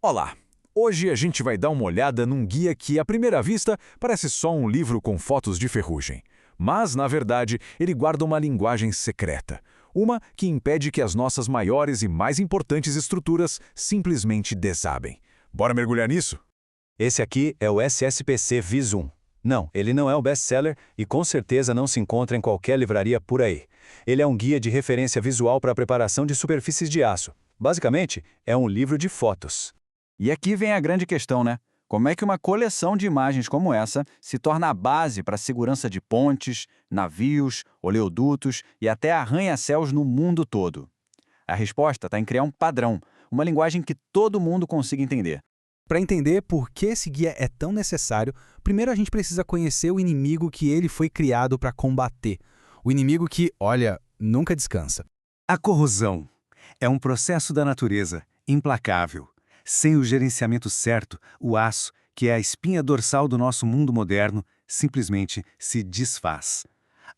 Olá! Hoje a gente vai dar uma olhada num guia que, à primeira vista, parece só um livro com fotos de ferrugem. Mas, na verdade, ele guarda uma linguagem secreta. Uma que impede que as nossas maiores e mais importantes estruturas simplesmente desabem. Bora mergulhar nisso? Esse aqui é o SSPC Visum. Não, ele não é o best-seller e com certeza não se encontra em qualquer livraria por aí. Ele é um guia de referência visual para a preparação de superfícies de aço. Basicamente, é um livro de fotos. E aqui vem a grande questão, né? Como é que uma coleção de imagens como essa se torna a base para a segurança de pontes, navios, oleodutos e até arranha-céus no mundo todo? A resposta está em criar um padrão, uma linguagem que todo mundo consiga entender. Para entender por que esse guia é tão necessário, primeiro a gente precisa conhecer o inimigo que ele foi criado para combater. O inimigo que, olha, nunca descansa. A corrosão é um processo da natureza, implacável. Sem o gerenciamento certo, o aço, que é a espinha dorsal do nosso mundo moderno, simplesmente se desfaz.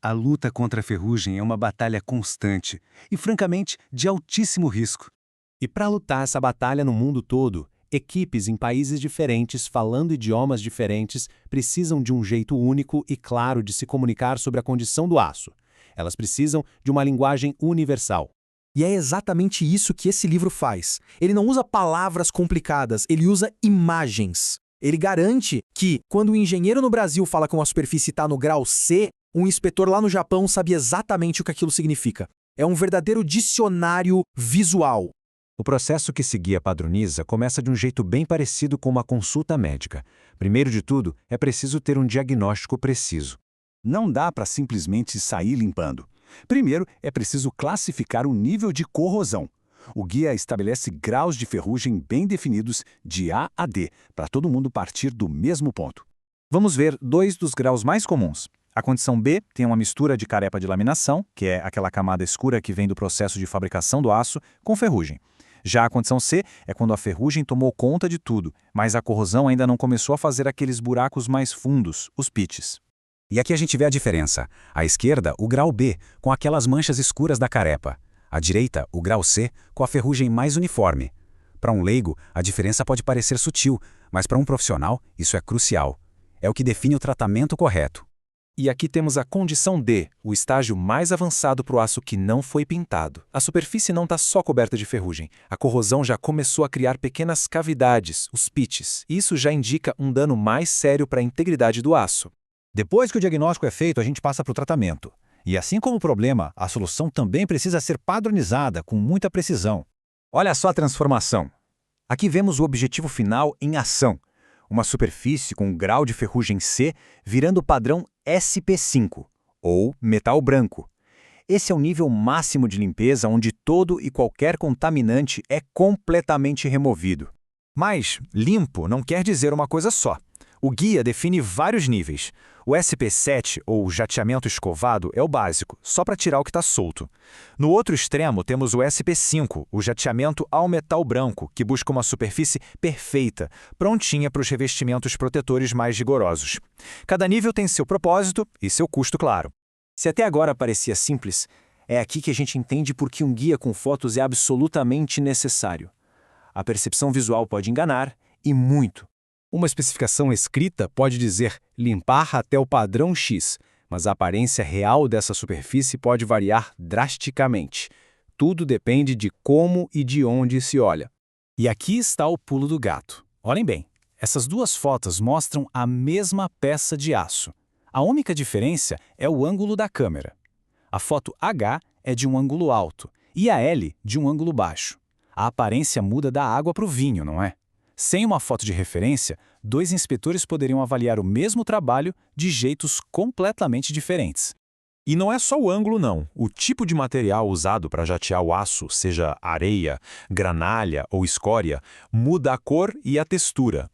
A luta contra a ferrugem é uma batalha constante e, francamente, de altíssimo risco. E para lutar essa batalha no mundo todo, equipes em países diferentes, falando idiomas diferentes, precisam de um jeito único e claro de se comunicar sobre a condição do aço. Elas precisam de uma linguagem universal. E é exatamente isso que esse livro faz. Ele não usa palavras complicadas, ele usa imagens. Ele garante que, quando o engenheiro no Brasil fala que uma superfície está no grau C, um inspetor lá no Japão sabe exatamente o que aquilo significa. É um verdadeiro dicionário visual. O processo que esse guia padroniza começa de um jeito bem parecido com uma consulta médica. Primeiro de tudo, é preciso ter um diagnóstico preciso. Não dá para simplesmente sair limpando. Primeiro, é preciso classificar o nível de corrosão. O guia estabelece graus de ferrugem bem definidos de A a D, para todo mundo partir do mesmo ponto. Vamos ver dois dos graus mais comuns. A condição B tem uma mistura de carepa de laminação, que é aquela camada escura que vem do processo de fabricação do aço, com ferrugem. Já a condição C é quando a ferrugem tomou conta de tudo, mas a corrosão ainda não começou a fazer aqueles buracos mais fundos, os pits. E aqui a gente vê a diferença. À esquerda, o grau B, com aquelas manchas escuras da carepa. À direita, o grau C, com a ferrugem mais uniforme. Para um leigo, a diferença pode parecer sutil, mas para um profissional, isso é crucial. É o que define o tratamento correto. E aqui temos a condição D, o estágio mais avançado para o aço que não foi pintado. A superfície não está só coberta de ferrugem. A corrosão já começou a criar pequenas cavidades, os pits. Isso já indica um dano mais sério para a integridade do aço. Depois que o diagnóstico é feito, a gente passa para o tratamento. E assim como o problema, a solução também precisa ser padronizada com muita precisão. Olha só a transformação. Aqui vemos o objetivo final em ação. Uma superfície com um grau de ferrugem C virando o padrão SP5, ou metal branco. Esse é o nível máximo de limpeza onde todo e qualquer contaminante é completamente removido. Mas limpo não quer dizer uma coisa só. O guia define vários níveis. O SP7, ou jateamento escovado, é o básico, só para tirar o que está solto. No outro extremo, temos o SP5, o jateamento ao metal branco, que busca uma superfície perfeita, prontinha para os revestimentos protetores mais rigorosos. Cada nível tem seu propósito e seu custo claro. Se até agora parecia simples, é aqui que a gente entende por que um guia com fotos é absolutamente necessário. A percepção visual pode enganar, e muito. Uma especificação escrita pode dizer limpar até o padrão X, mas a aparência real dessa superfície pode variar drasticamente. Tudo depende de como e de onde se olha. E aqui está o pulo do gato. Olhem bem, essas duas fotos mostram a mesma peça de aço. A única diferença é o ângulo da câmera. A foto H é de um ângulo alto e a L de um ângulo baixo. A aparência muda da água para o vinho, não é? Sem uma foto de referência, dois inspetores poderiam avaliar o mesmo trabalho de jeitos completamente diferentes. E não é só o ângulo não. O tipo de material usado para jatear o aço, seja areia, granalha ou escória, muda a cor e a textura.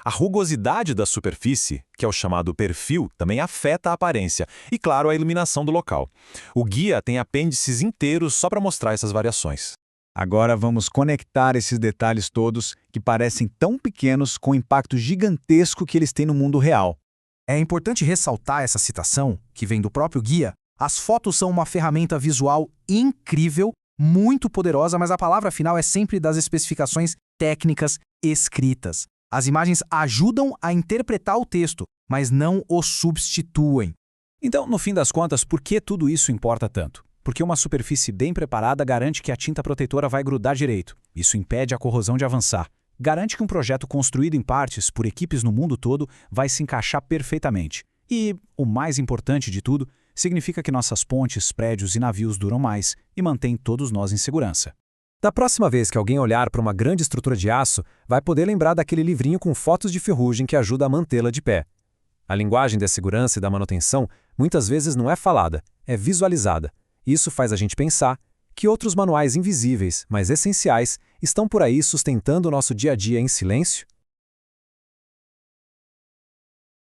A rugosidade da superfície, que é o chamado perfil, também afeta a aparência e, claro, a iluminação do local. O guia tem apêndices inteiros só para mostrar essas variações. Agora vamos conectar esses detalhes todos que parecem tão pequenos com o impacto gigantesco que eles têm no mundo real. É importante ressaltar essa citação, que vem do próprio guia. As fotos são uma ferramenta visual incrível, muito poderosa, mas a palavra final é sempre das especificações técnicas escritas. As imagens ajudam a interpretar o texto, mas não o substituem. Então, no fim das contas, por que tudo isso importa tanto? Porque uma superfície bem preparada garante que a tinta protetora vai grudar direito. Isso impede a corrosão de avançar. Garante que um projeto construído em partes por equipes no mundo todo vai se encaixar perfeitamente. E, o mais importante de tudo, significa que nossas pontes, prédios e navios duram mais e mantêm todos nós em segurança. Da próxima vez que alguém olhar para uma grande estrutura de aço, vai poder lembrar daquele livrinho com fotos de ferrugem que ajuda a mantê-la de pé. A linguagem da segurança e da manutenção muitas vezes não é falada, é visualizada. Isso faz a gente pensar que outros manuais invisíveis, mas essenciais, estão por aí sustentando o nosso dia a dia em silêncio?